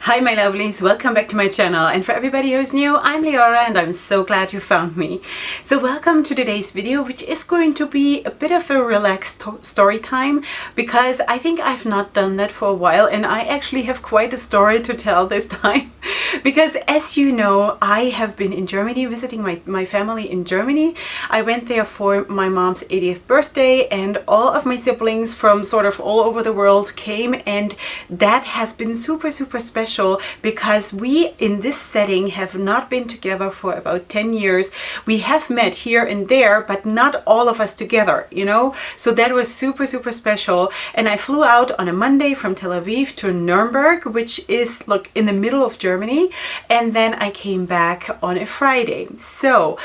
Hi my lovelies, welcome back to my channel, and for everybody who's new, I'm Leorah and I'm so glad you found me. So welcome to today's video, which is going to be a bit of a relaxed story time, because I think I've not done that for a while and I actually have quite a story to tell this time. Because as you know, I have been in Germany visiting my family in Germany. I went there for my mom's 80th birthday and all of my siblings from sort of all over the world came, and that has been super special because we in this setting have not been together for about 10 years. We have met here and there, but not all of us together, you know? So that was super special. And I flew out on a Monday from Tel Aviv to Nuremberg, which is like in the middle of Germany. And then I came back on a Friday. So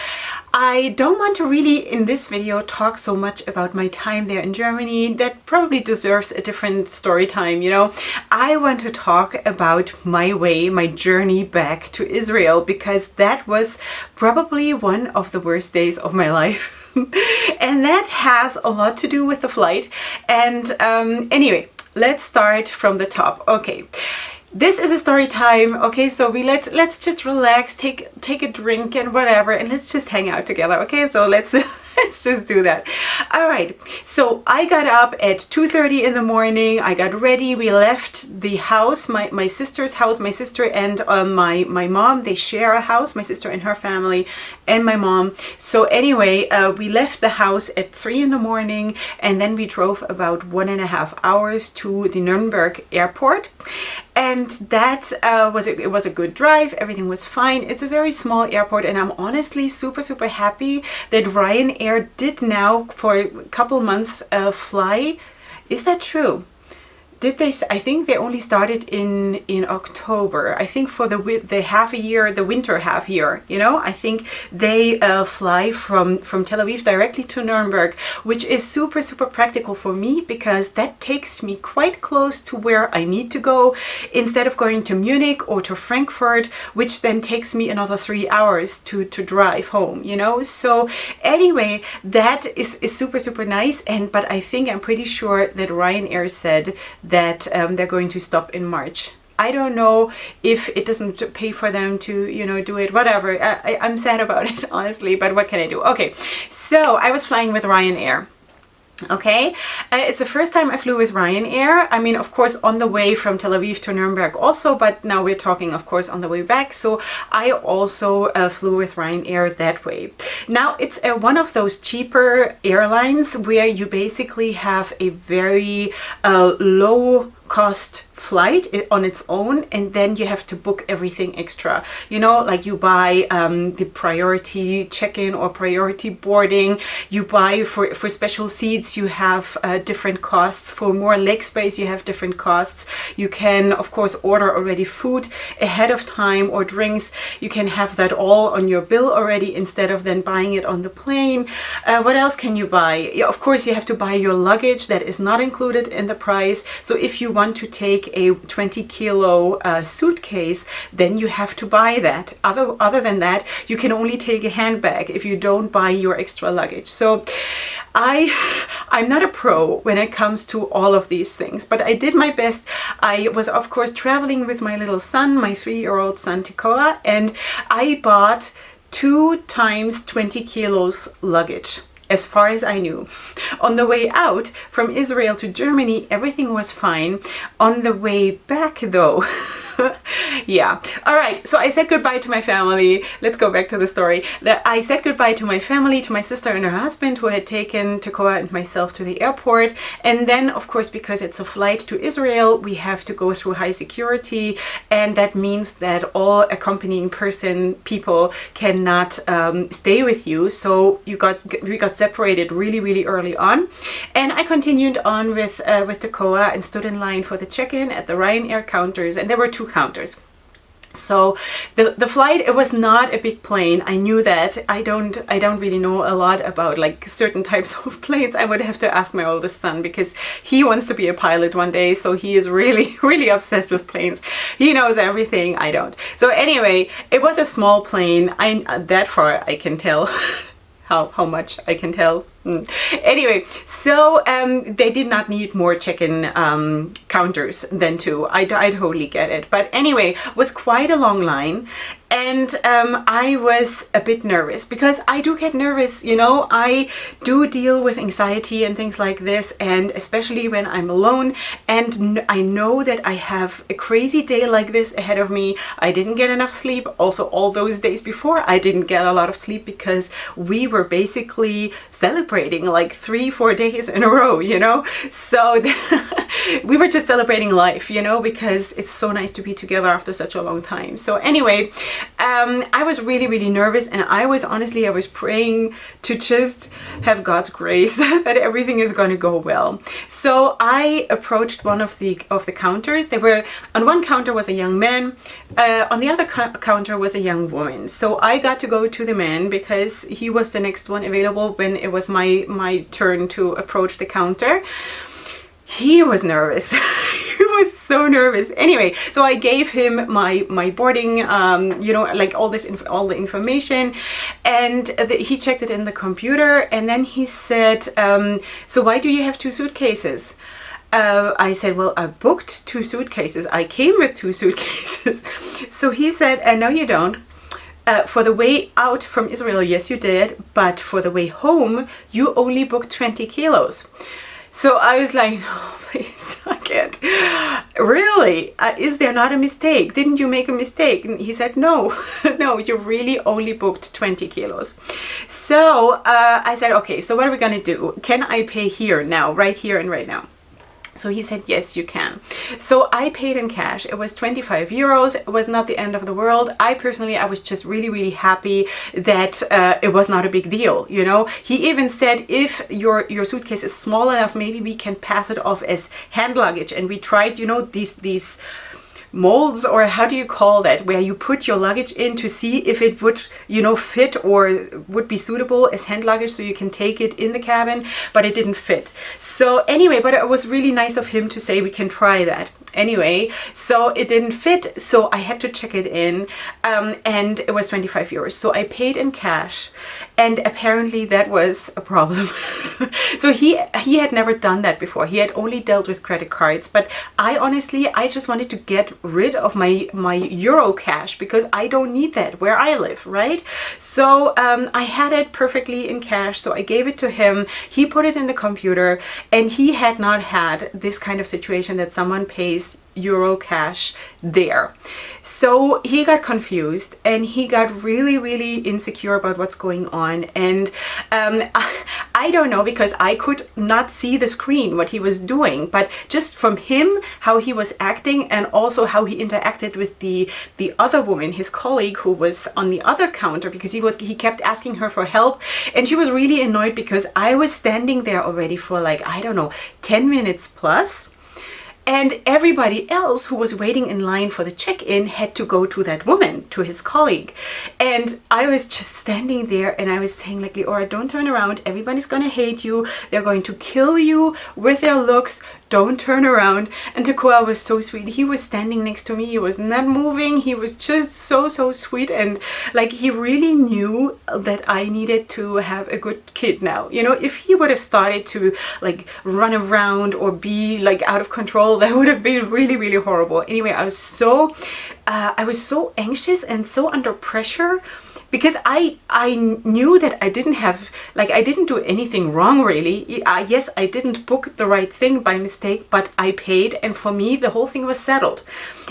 I don't want to really in this video talk so much about my time there in Germany. That probably deserves a different story time, you know. I want to talk about my journey back to Israel, because that was probably one of the worst days of my life. And that has a lot to do with the flight. And anyway, let's start from the top. Okay. This is a story time, okay? So let's just relax, take a drink and whatever, and let's just hang out together, okay? So let's just do that. All right. So I got up at 2:30 in the morning. I got ready. We left the house, my sister's house. My sister and my mom, they share a house. My sister and her family, and my mom. So anyway, we left the house at 3 in the morning, and then we drove about 1.5 hours to the Nuremberg airport. And that it was a good drive. Everything was fine. It's a very small airport, and I'm honestly super happy that RyanAir did now for a couple months fly. Is that true? Did they? I think they only started in October. I think for the half a year, the winter half year, you know, I think they fly from Tel Aviv directly to Nuremberg, which is super practical for me, because that takes me quite close to where I need to go, instead of going to Munich or to Frankfurt, which then takes me another 3 hours to drive home, you know. So anyway, that is super nice. But I think I'm pretty sure that RyanAir said that they're going to stop in March. I don't know if it doesn't pay for them to, you know, do it, whatever. I'm sad about it, honestly, but what can I do? Okay, so I was flying with RyanAir. Okay, it's the first time I flew with RyanAir. I mean, of course, on the way from Tel Aviv to Nuremberg also, but now we're talking, of course, on the way back. So I also flew with RyanAir that way. Now, it's one of those cheaper airlines where you basically have a very low cost flight on its own, and then you have to book everything extra, you know, like you buy the priority check-in or priority boarding, you buy for special seats, you have different costs. For more leg space, you have different costs. You can of course order already food ahead of time, or drinks. You can have that all on your bill already, instead of then buying it on the plane. What else can you buy? Of course, you have to buy your luggage. That is not included in the price. So if you want to take a 20-kilo suitcase, then you have to buy that. Other than that, you can only take a handbag if you don't buy your extra luggage. So I'm not a pro when it comes to all of these things, but I did my best. I was of course traveling with my little son, my 3-year-old son Tekoa, and I bought 2 times 20 kilos luggage, as far as I knew. On the way out from Israel to Germany, everything was fine. On the way back though, yeah. All right, so I said goodbye to my family. Let's go back to the story. I said goodbye to my family, to my sister and her husband, who had taken Tekoa and myself to the airport. And then, of course, because it's a flight to Israel, we have to go through high security, and that means that all accompanying people cannot stay with you. So we got separated really early on, and I continued on with Tekoa and stood in line for the check-in at the RyanAir counters, and there were 2 counters. So the flight, it was not a big plane. I knew that. I don't really know a lot about like certain types of planes. I would have to ask my oldest son, because he wants to be a pilot one day. So he is really obsessed with planes. He knows everything. I don't. So anyway, it was a small plane. That far I can tell. how much I can tell. Anyway, so they did not need more check-in counters than two. I totally get it. But anyway, it was quite a long line. And I was a bit nervous because I do get nervous, you know, I do deal with anxiety and things like this, and especially when I'm alone and I know that I have a crazy day like this ahead of me. I didn't get enough sleep. Also, all those days before, I didn't get a lot of sleep because we were basically celebrating like 3-4 days in a row, you know, so we were just celebrating life, you know, because it's so nice to be together after such a long time. So anyway, I was really nervous, and I was praying to just have God's grace that everything is going to go well. So I approached one of the counters. They were on one counter was a young man, on the other counter was a young woman. So I got to go to the man because he was the next one available when it was my turn to approach the counter. He was nervous. He was so nervous. Anyway, so I gave him my boarding, you know, like all the information, and he checked it in the computer, and then he said, so why do you have 2 suitcases? I said, well, I booked 2 suitcases. I came with 2 suitcases. So he said, no, you don't. For the way out from Israel, yes, you did, but for the way home, you only booked 20 kilos. So I was like, no, please, I can't. Really? Is there not a mistake? Didn't you make a mistake? And he said, no, no, you really only booked 20 kilos. So I said, okay, so what are we going to do? Can I pay here now, right here and right now? So he said, yes, you can. So I paid in cash. It was 25 euros. It was not the end of the world. I was just really happy that it was not a big deal, you know. He even said, if your suitcase is small enough, maybe we can pass it off as hand luggage. And we tried, you know, these molds, or how do you call that, where you put your luggage in to see if it would, you know, fit or would be suitable as hand luggage so you can take it in the cabin, but it didn't fit. So anyway, but it was really nice of him to say we can try that. Anyway, so it didn't fit, so I had to check it in, and it was 25 euros. So I paid in cash, and apparently that was a problem. So he had never done that before. He had only dealt with credit cards, but I just wanted to get rid of my euro cash because I don't need that where I live, right? So I had it perfectly in cash, so I gave it to him. He put it in the computer, and he had not had this kind of situation that someone pays euro cash there. So he got confused, and he got really insecure about what's going on. And I don't know, because I could not see the screen what he was doing, but just from him, how he was acting, and also how he interacted with the other woman, his colleague, who was on the other counter, because he kept asking her for help, and she was really annoyed because I was standing there already for like, I don't know, 10 minutes plus. And everybody else who was waiting in line for the check-in had to go to that woman, to his colleague. And I was just standing there, and I was saying like, Leorah, don't turn around. Everybody's gonna hate you. They're going to kill you with their looks. Don't turn around. And Tekoa was so sweet. He was standing next to me. He was not moving. He was just so sweet. And like, he really knew that I needed to have a good kid now. You know, if he would have started to like run around or be like out of control, that would have been really horrible. Anyway, I was so anxious and so under pressure, because I knew that I didn't do anything wrong really. Yes, I didn't book the right thing by mistake, but I paid, and for me the whole thing was settled.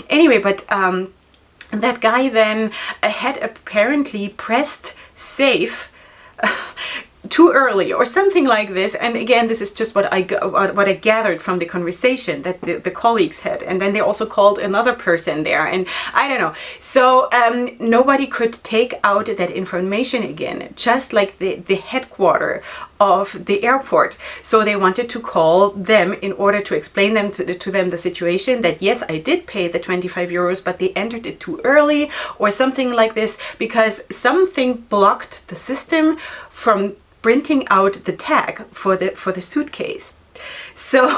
Anyway, but that guy then had apparently pressed save too early or something like this. And again, this is just what I gathered from the conversation that the colleagues had, and then they also called another person there, and I don't know. So nobody could take out that information again, just like the headquarter of the airport. So they wanted to call them in order to explain to them the situation, that yes, I did pay the 25 euros, but they entered it too early or something like this, because something blocked the system from printing out the tag for the suitcase. So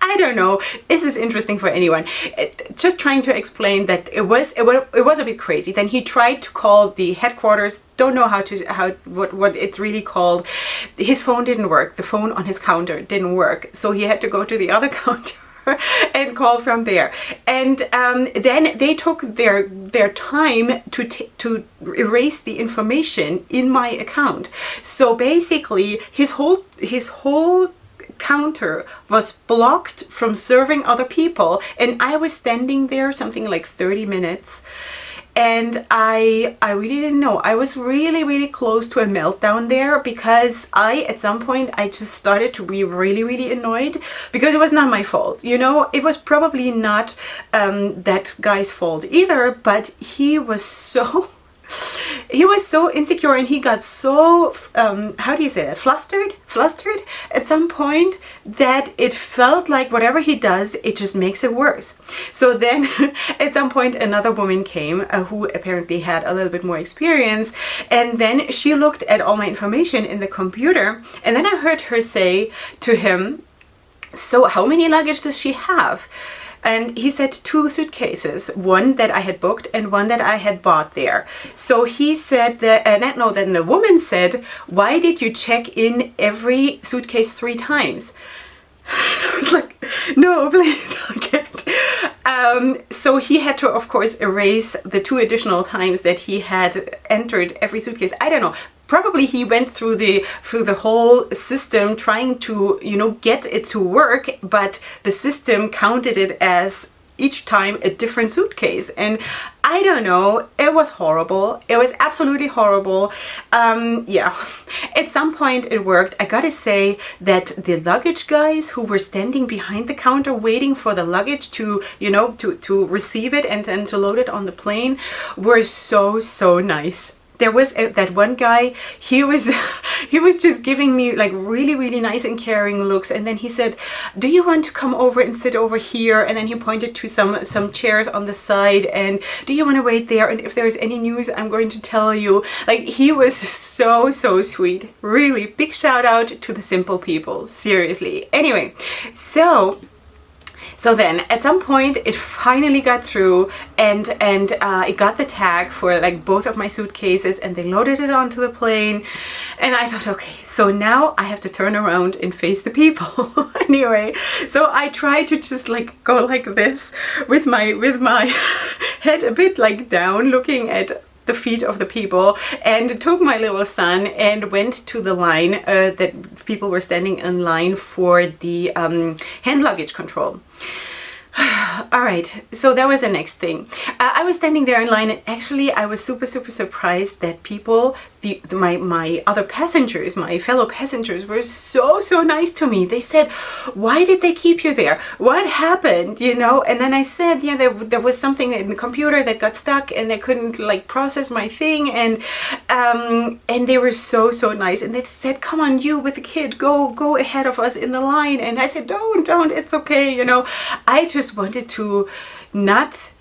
I I don't know. Is this interesting for anyone? Just trying to explain that it was a bit crazy. Then he tried to call the headquarters. Don't know what it's really called. His phone didn't work. The phone on his counter didn't work. So he had to go to the other counter and call from there. And then they took their time to erase the information in my account. So basically his whole counter was blocked from serving other people, and I was standing there something like 30 minutes. And I really didn't know. I was really close to a meltdown there, because at some point I just started to be really annoyed, because it was not my fault. You know, it was probably not that guy's fault either, but he was so insecure, and he got so how do you say that, flustered at some point, that it felt like whatever he does, it just makes it worse. So then at some point another woman came who apparently had a little bit more experience, and then she looked at all my information in the computer, and then I heard her say to him, so how many luggage does she have? And he said 2 suitcases, one that I had booked and one that I had bought there. So he said that, then the woman said, why did you check in every suitcase 3 times? I was like, no, please, I can't. So he had to, of course, erase the 2 additional times that he had entered every suitcase. I don't know. Probably he went through the whole system trying to, you know, get it to work, but the system counted it as each time a different suitcase. And I don't know, it was horrible. It was absolutely horrible. Yeah, at some point it worked. I gotta say that the luggage guys who were standing behind the counter waiting for the luggage to, you know, to receive it and then to load it on the plane were so nice. There was that one guy, he was just giving me like really nice and caring looks, and then he said, do you want to come over and sit over here? And then he pointed to some chairs on the side, and do you want to wait there, and if there's any news I'm going to tell you. Like, he was so sweet. Really big shout out to the simple people, seriously. Anyway, so then at some point it finally got through, and it got the tag for like both of my suitcases, and they loaded it onto the plane. And I thought, okay, so now I have to turn around and face the people. Anyway, so I tried to just like go like this with my head a bit like down, looking at the feet of the people, and took my little son and went to the line that people were standing in line for the hand luggage control. All right, so that was the next thing. I was standing there in line, and actually I was super surprised that people, my other passengers, my fellow passengers, were so nice to me. They said, why did they keep you there? What happened? You know? And then I said, yeah, there was something in the computer that got stuck, and they couldn't like process my thing, and they were so nice, and they said, come on, you with the kid, go ahead of us in the line. And I said, don't, it's okay, you know. I just wanted to not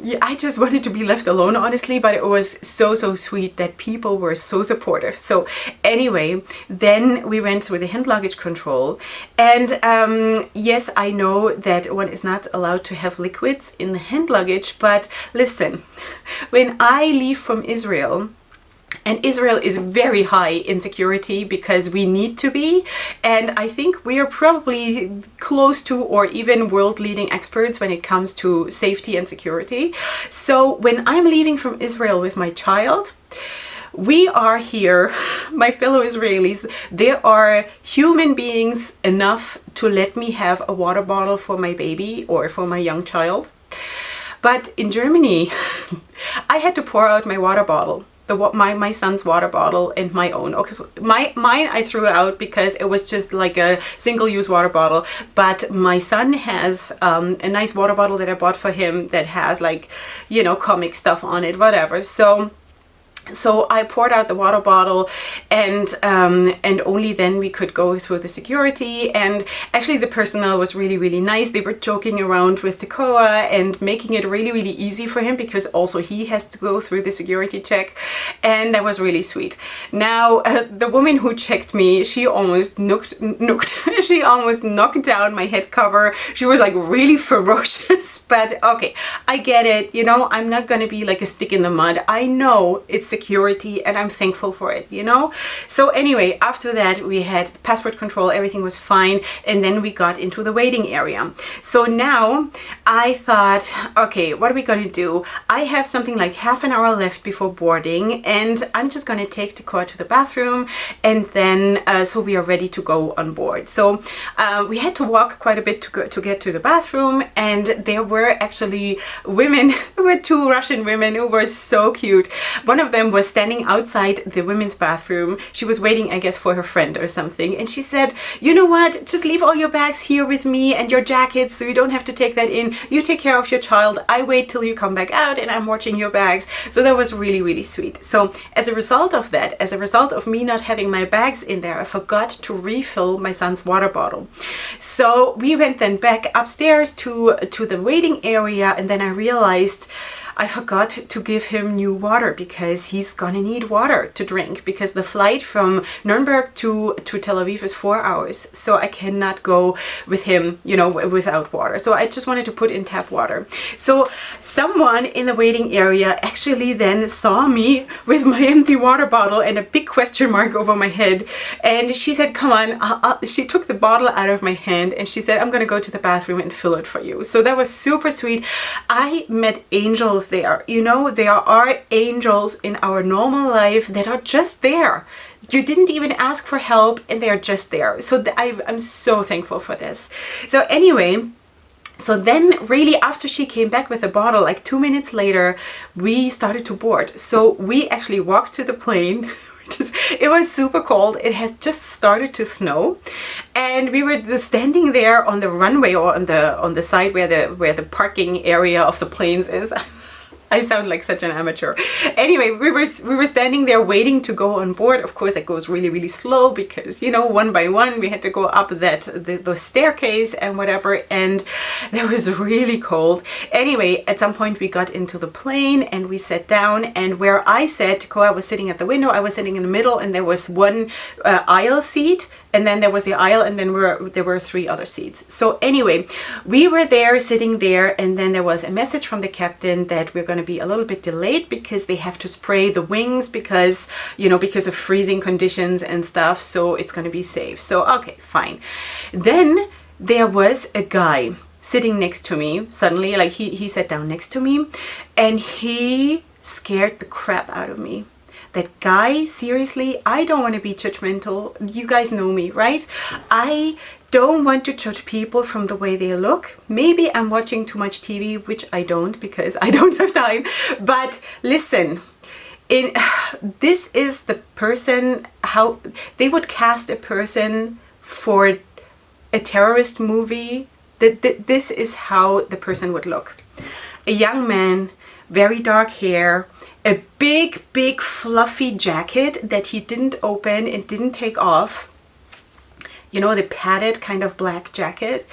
yeah, I just wanted to be left alone, honestly, but it was so sweet that people were so supportive. So anyway, then we went through the hand luggage control, and yes, I know that one is not allowed to have liquids in the hand luggage, but listen, when I leave from Israel, and Israel is very high in security because we need to be, and I think we are probably close to or even world leading experts when it comes to safety and security. So when I'm leaving from Israel with my child, we are here, my fellow Israelis, there are human beings enough to let me have a water bottle for my baby or for my young child. But in Germany, I had to pour out my water bottle. My son's water bottle and my own. Okay, so mine I threw out because it was just like a single-use water bottle, but my son has a nice water bottle that I bought for him that has, like, you know, comic stuff on it, whatever. So So I poured out the water bottle, and only then we could go through the security. And actually the personnel was really, really nice. They were joking around with the Koa and making it really, really easy for him, because also he has to go through the security check, and that was really sweet. Now the woman who checked me, she almost she almost knocked down my head cover. She was like really ferocious, but okay, I get it. You know, I'm not gonna be like a stick in the mud. I know it's security, and I'm thankful for it, you know. So anyway, after that we had passport control, everything was fine, and then we got into the waiting area. So now I thought, okay, what are we gonna do? I have something like half an hour left before boarding, and I'm just gonna take the car to the bathroom, and then so we are ready to go on board. So we had to walk quite a bit to get to the bathroom, and there were actually women. There were two Russian women who were so cute. One of them was standing outside the women's bathroom. She was waiting, I guess, for her friend or something, and she said, you know what, just leave all your bags here with me and your jackets, so you don't have to take that in. You take care of your child. I wait till you come back out, and I'm watching your bags. So that was really, really sweet. So as a result of that, as a result of me not having my bags in there, I forgot to refill my son's water bottle. So we went then back upstairs to the waiting area, and then I realized I forgot to give him new water, because he's gonna need water to drink, because the flight from Nuremberg to Tel Aviv is 4 hours. So I cannot go with him, you know, without water. So I just wanted to put in tap water. So someone in the waiting area actually then saw me with my empty water bottle and a big question mark over my head. And she said, come on, she took the bottle out of my hand, and she said, I'm gonna go to the bathroom and fill it for you. So that was super sweet. I met angels there. You know, there are angels in our normal life that are just there. You didn't even ask for help, and they're just there. So I'm so thankful for this. So anyway, so then really after she came back with the bottle, like 2 minutes later, we started to board. So we actually walked to the plane. It was super cold. It has just started to snow, and we were just standing there on the runway, or on the side where the parking area of the planes is. I sound like such an amateur. Anyway, we were standing there waiting to go on board. Of course, it goes really, really slow, because, you know, one by one we had to go up the staircase and whatever, and that was really cold. Anyway, at some point we got into the plane and we sat down, and where I sat, Koa was sitting at the window, I was sitting in the middle, and there was one aisle seat, and then there was the aisle, and then there were 3 other seats. So anyway, we were there, sitting there, and then there was a message from the captain that we're going to be a little bit delayed, because they have to spray the wings, because, you know, because of freezing conditions and stuff, so it's going to be safe. So okay, fine. Then there was a guy sitting next to me. Suddenly, like he sat down next to me, and he scared the crap out of me. That guy, seriously, I don't want to be judgmental. You guys know me, right? I don't want to judge people from the way they look. Maybe I'm watching too much TV, which I don't, because I don't have time. But listen, this is the person, how they would cast a person for a terrorist movie. This is how the person would look. A young man, very dark hair, a big, big fluffy jacket that he didn't open and didn't take off. You know, the padded kind of black jacket.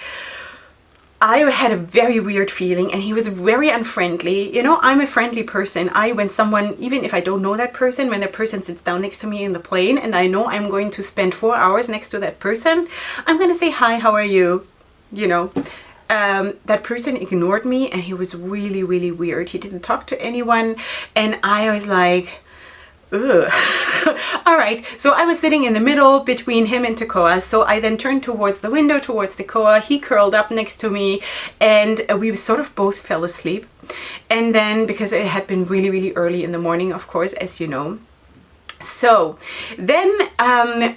I had a very weird feeling, and he was very unfriendly. You know, I'm a friendly person. When someone, even if I don't know that person, when a person sits down next to me in the plane and I know I'm going to spend 4 hours next to that person, I'm going to say, hi, how are you? You know. That person ignored me, and he was really, really weird. He didn't talk to anyone, and I was like, ugh. All right, so I was sitting in the middle between him and Koa, so I then turned towards the window, towards the Koa. He curled up next to me, and we sort of both fell asleep. And then, because it had been really, really early in the morning, of course, as you know, So then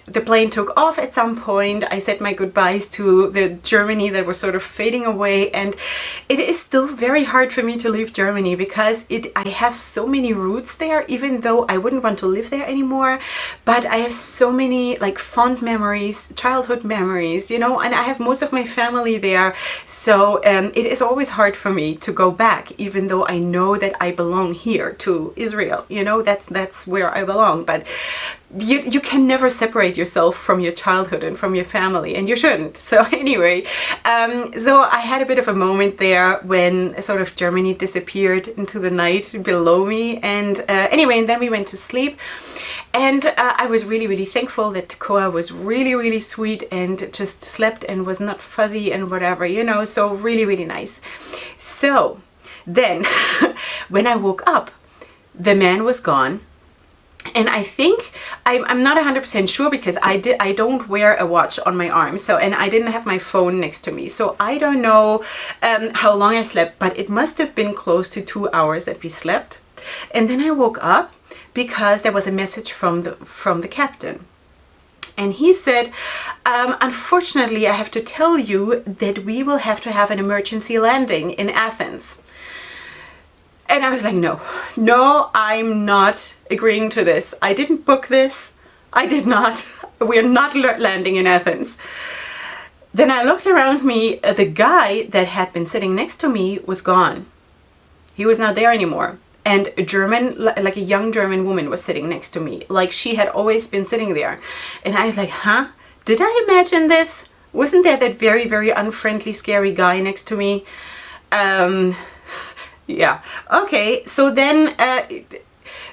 the plane took off at some point. I said my goodbyes to the Germany that was sort of fading away, and it is still very hard for me to leave Germany because I have so many roots there, even though I wouldn't want to live there anymore. But I have so many like fond memories, childhood memories, you know, and I have most of my family there. So it is always hard for me to go back, even though I know that I belong here to Israel. You know, that's where I belong. But you can never separate yourself from your childhood and from your family, and you shouldn't. So anyway, so I had a bit of a moment there when sort of Germany disappeared into the night below me, and anyway, and then we went to sleep. And I was really, really thankful that Tekoa was really, really sweet and just slept and was not fuzzy and whatever, you know, so really, really nice. So then when I woke up, the man was gone. And I think, I'm not 100% sure because I don't wear a watch on my arm. So, and I didn't have my phone next to me. So I don't know how long I slept, but it must have been close to 2 hours that we slept. And then I woke up because there was a message from the captain. And he said, unfortunately, I have to tell you that we will have to have an emergency landing in Athens. And I was like, no, I'm not agreeing to this. I didn't book this. I did not. We're not landing in Athens. Then I looked around me. The guy that had been sitting next to me was gone. He was not there anymore. And a German, like a young German woman was sitting next to me. Like she had always been sitting there. And I was like, huh? Did I imagine this? Wasn't there that very, very unfriendly, scary guy next to me? Yeah. Okay. So then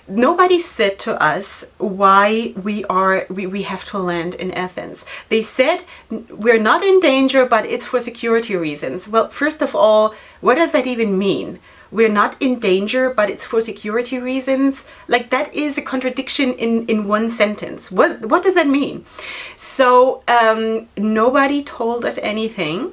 nobody said to us why we have to land in Athens. They said we're not in danger, but it's for security reasons. Well, first of all, what does that even mean? We're not in danger, but it's for security reasons. Like that is a contradiction in one sentence. What does that mean? So nobody told us anything.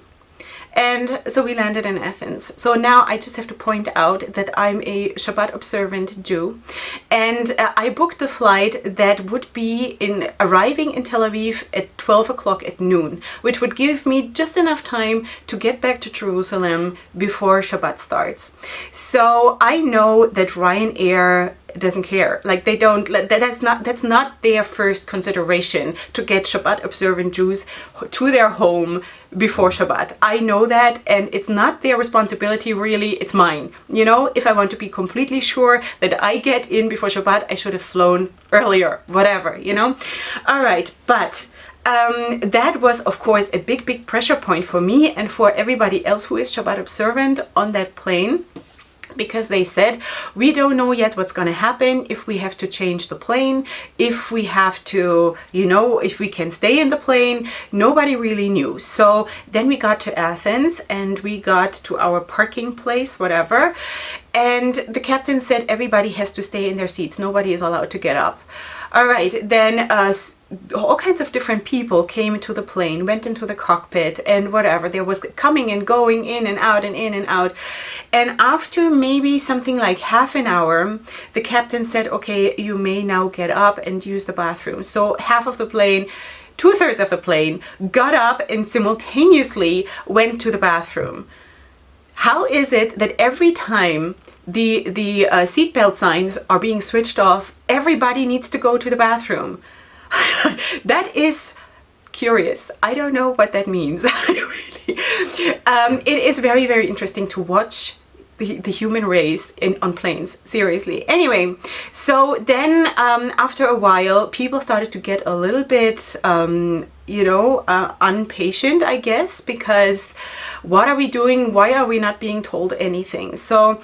And so we landed in Athens. So now I just have to point out that I'm a Shabbat observant Jew, and I booked the flight that would be arriving in Tel Aviv at 12 o'clock at noon, which would give me just enough time to get back to Jerusalem before Shabbat starts. So I know that RyanAir doesn't care. Like they don't, that's not their first consideration to get Shabbat observant Jews to their home before Shabbat. I know that, and it's not their responsibility really, it's mine. You know, if I want to be completely sure that I get in before Shabbat, I should have flown earlier, whatever, you know. All right, but that was of course a big pressure point for me and for everybody else who is Shabbat observant on that plane. Because they said, we don't know yet what's going to happen, if we have to change the plane, if we have to, you know, if we can stay in the plane. Nobody really knew. So then we got to Athens and we got to our parking place, whatever. And the captain said everybody has to stay in their seats. Nobody is allowed to get up. All right, then all kinds of different people came into the plane, went into the cockpit and whatever. There was coming and going, in and out and in and out. And after maybe something like half an hour, the captain said, okay, you may now get up and use the bathroom. So half of the plane, 2/3 of the plane got up and simultaneously went to the bathroom. How is it that every time the seatbelt signs are being switched off, everybody needs to go to the bathroom? That is curious. I don't know what that means. Really. It is very, very interesting to watch the human race on planes, seriously. Anyway, so then after a while, people started to get a little bit, you know, impatient, I guess, because what are we doing? Why are we not being told anything? So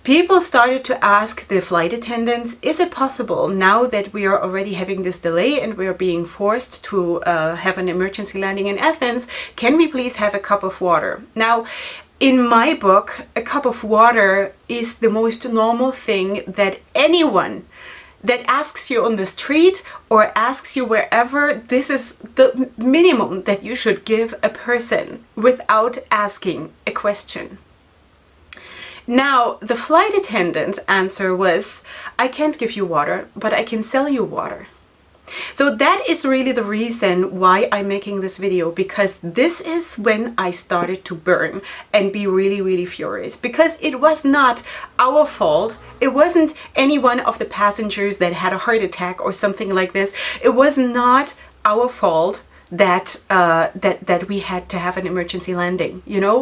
people started to ask the flight attendants, is it possible now that we are already having this delay and we are being forced to have an emergency landing in Athens, can we please have a cup of water? Now, in my book, a cup of water is the most normal thing that anyone that asks you on the street or asks you wherever, this is the minimum that you should give a person without asking a question. Now, the flight attendant's answer was, I can't give you water, but I can sell you water. So that is really the reason why I'm making this video, because this is when I started to burn and be really, really furious, because it was not our fault. It wasn't any one of the passengers that had a heart attack or something like this. It was not our fault that that we had to have an emergency landing. You know,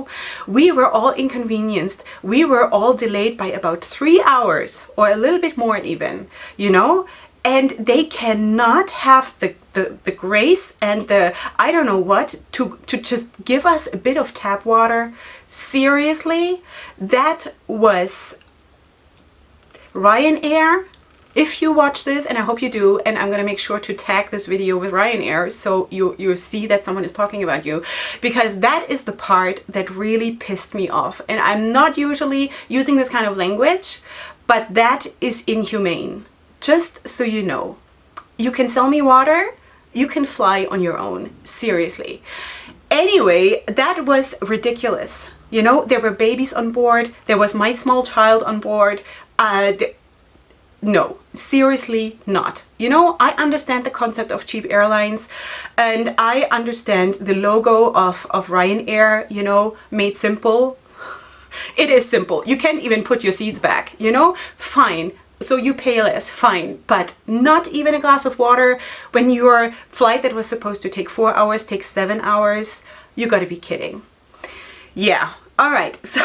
we were all inconvenienced. We were all delayed by about 3 hours or a little bit more even, you know. And they cannot have the grace and the, I don't know what, to just give us a bit of tap water. Seriously? That was RyanAir. If you watch this, and I hope you do, and I'm going to make sure to tag this video with RyanAir so you see that someone is talking about you, because that is the part that really pissed me off. And I'm not usually using this kind of language, but that is inhumane. Just so you know, you can sell me water, you can fly on your own, seriously. Anyway, that was ridiculous. You know, there were babies on board, there was my small child on board. No, seriously not. You know, I understand the concept of cheap airlines, and I understand the logo of RyanAir, you know, made simple. It is simple. You can't even put your seats back, you know, fine. So you pay less, fine, but not even a glass of water when your flight that was supposed to take 4 hours takes 7 hours. You gotta be kidding. Yeah, all right, so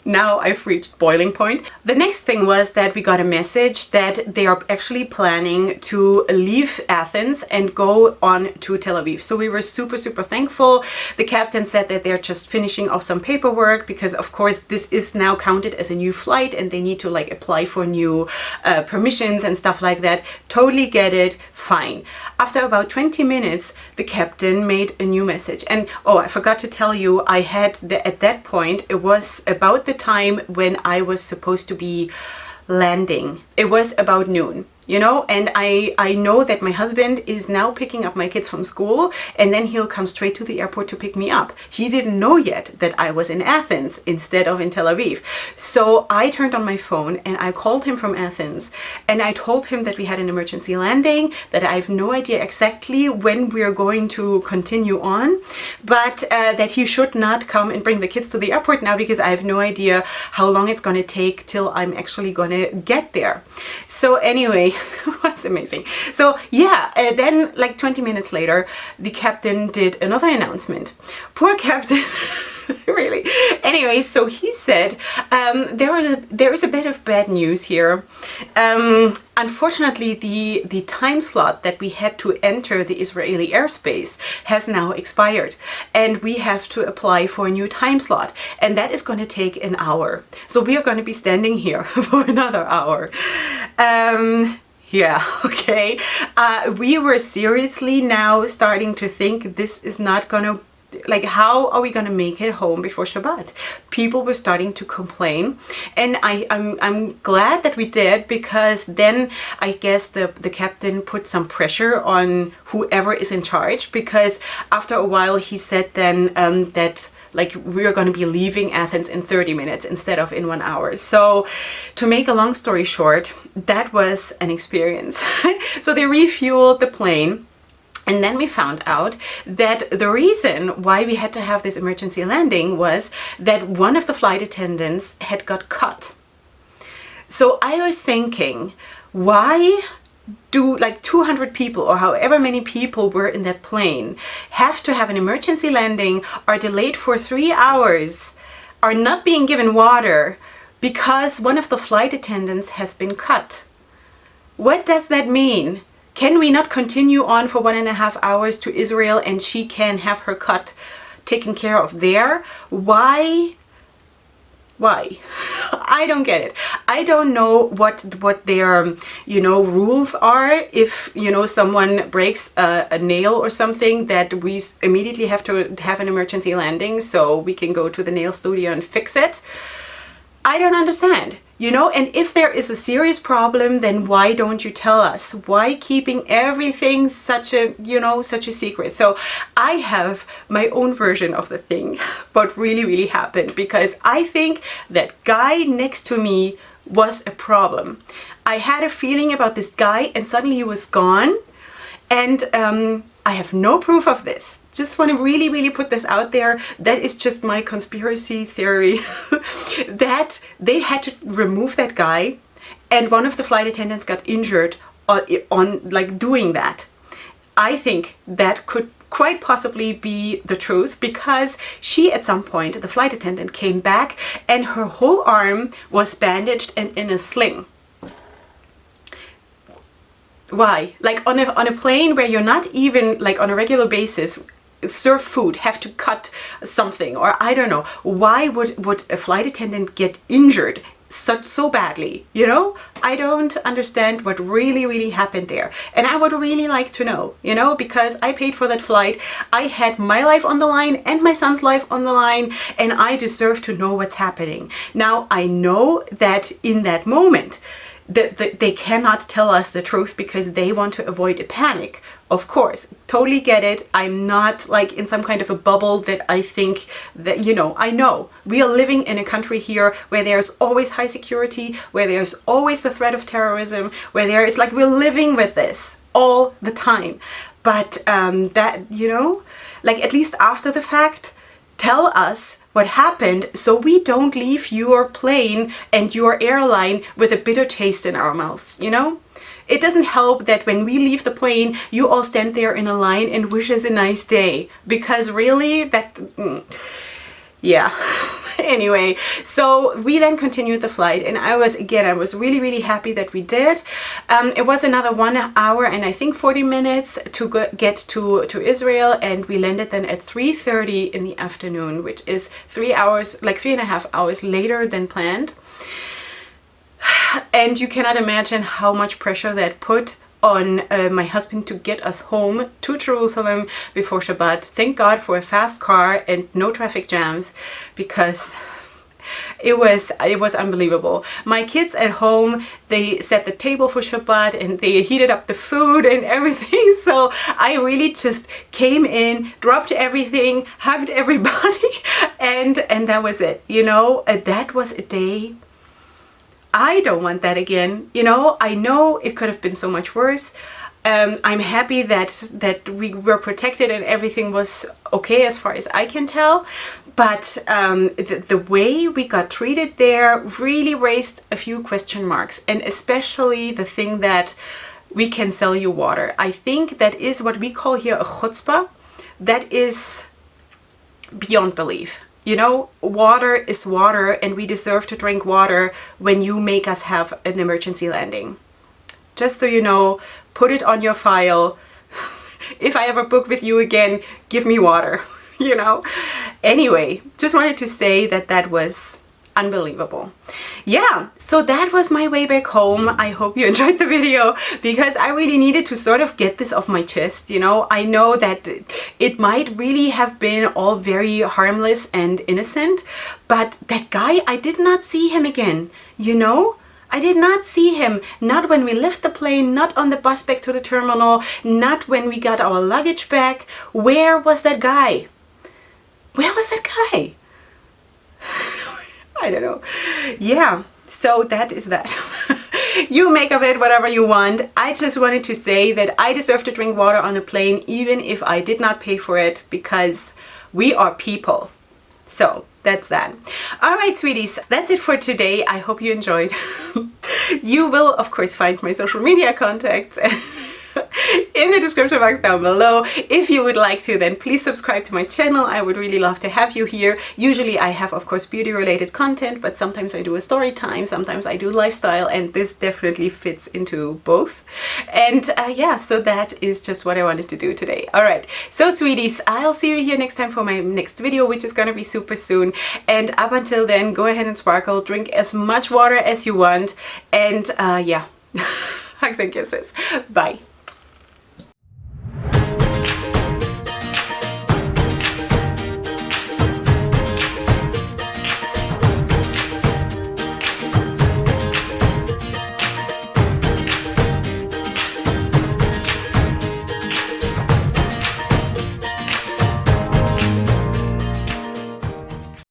now I've reached boiling point. The next thing was that we got a message that they are actually planning to leave Athens and go on to Tel Aviv. So we were super, super thankful. The captain said that they're just finishing off some paperwork because of course this is now counted as a new flight and they need to like apply for new permissions and stuff like that. Totally get it, fine. After about 20 minutes, the captain made a new message. And oh, I forgot to tell you, I had at that point, it was about the time when I was supposed to be landing. It was about noon, you know, and I know that my husband is now picking up my kids from school and then he'll come straight to the airport to pick me up. He didn't know yet that I was in Athens instead of in Tel Aviv. So I turned on my phone and I called him from Athens and I told him that we had an emergency landing, that I have no idea exactly when we're going to continue on, but that he should not come and bring the kids to the airport now because I have no idea how long it's going to take till I'm actually going to get there. So anyway, it was amazing. So yeah, then like 20 minutes later, the captain did another announcement. Poor captain, really. Anyway, so he said, there is a bit of bad news here. Unfortunately, the time slot that we had to enter the Israeli airspace has now expired and we have to apply for a new time slot, and that is going to take an hour. So we are going to be standing here for another hour. Yeah, okay. We were seriously now starting to think this is not going to, like, how are we going to make it home before Shabbat? People were starting to complain, and I'm glad that we did, because then I guess the captain put some pressure on whoever is in charge, because after a while he said then that like we're going to be leaving Athens in 30 minutes instead of in 1 hour. So to make a long story short, that was an experience. So they refueled the plane. And then we found out that the reason why we had to have this emergency landing was that one of the flight attendants had got cut. So I was thinking, why do like 200 people or however many people were in that plane have to have an emergency landing, are delayed for 3 hours, are not being given water because one of the flight attendants has been cut? What does that mean? Can we not continue on for 1.5 hours to Israel and she can have her cut taken care of there? Why? I don't get it. I don't know what their, you know, rules are. If, you know, someone breaks a nail or something, that we immediately have to have an emergency landing so we can go to the nail studio and fix it. I don't understand. You know, and if there is a serious problem, then why don't you tell us? Why keeping everything such a, you know, such a secret? So I have my own version of the thing, what really happened, because I think that guy next to me was a problem. I had a feeling about this guy and suddenly he was gone. And I have no proof of this. Just want to really put this out there. That is just my conspiracy theory that they had to remove that guy and one of the flight attendants got injured on like doing that. I think that could quite possibly be the truth, because she at some point, the flight attendant, came back and her whole arm was bandaged and in a sling. Why? Like on a plane where you're not even like on a regular basis serve food, have to cut something, or I don't know, why would a flight attendant get injured so badly? You know, I don't understand what really happened there, and I would really like to know, you know, because I paid for that flight. I had my life on the line and my son's life on the line, and I deserve to know what's happening. Now I know that in that moment that they cannot tell us the truth because they want to avoid a panic. Of course, totally get it. I'm not like in some kind of a bubble that I think that, you know, I know we are living in a country here where there's always high security, where there's always the threat of terrorism, where there is like, we're living with this all the time. But that, you know, like at least after the fact, tell us what happened so we don't leave your plane and your airline with a bitter taste in our mouths, you know? It doesn't help that when we leave the plane, you all stand there in a line and wish us a nice day, because really that, yeah. Anyway, so we then continued the flight, and I was really happy that we did. It was another 1 hour and I think 40 minutes to get to Israel, and we landed then at 3:30 in the afternoon, which is 3 hours, like 3.5 hours later than planned. And you cannot imagine how much pressure that put on my husband to get us home to Jerusalem before Shabbat. Thank God for a fast car and no traffic jams, because it was unbelievable. My kids at home, they set the table for Shabbat and they heated up the food and everything. So I really just came in, dropped everything, hugged everybody, and that was it. You know, that was a day. I don't want that again. You know, I know it could have been so much worse. I'm happy that we were protected and everything was okay as far as I can tell. But the way we got treated there really raised a few question marks, and especially the thing that we can sell you water. I think that is what we call here a chutzpah. That is beyond belief. You know, water is water, and we deserve to drink water when you make us have an emergency landing. Just so you know, put it on your file. If I ever book with you again, give me water, you know. Anyway, just wanted to say that was unbelievable. Yeah, so that was my way back home. I hope you enjoyed the video, because I really needed to sort of get this off my chest, you know. I know that it might really have been all very harmless and innocent, but that guy, I did not see him again, you know. I did not see him, not when we left the plane, not on the bus back to the terminal, not when we got our luggage back. Where was that guy? Where was that guy? I don't know. Yeah, so that is that. You make of it whatever you want. I just wanted to say that I deserve to drink water on a plane, even if I did not pay for it, because we are people. So that's that. All right, sweeties, that's it for today. I hope you enjoyed. You will, of course, find my social media contacts in the description box down below. If you would like to, then please subscribe to my channel. I would really love to have you here. Usually I have, of course, beauty related content, but sometimes I do a story time, sometimes I do lifestyle, and this definitely fits into both. And yeah, so that is just what I wanted to do today. All right, so sweeties, I'll see you here next time for my next video, which is gonna be super soon. And up until then, go ahead and sparkle, drink as much water as you want, and yeah, hugs and kisses. Bye.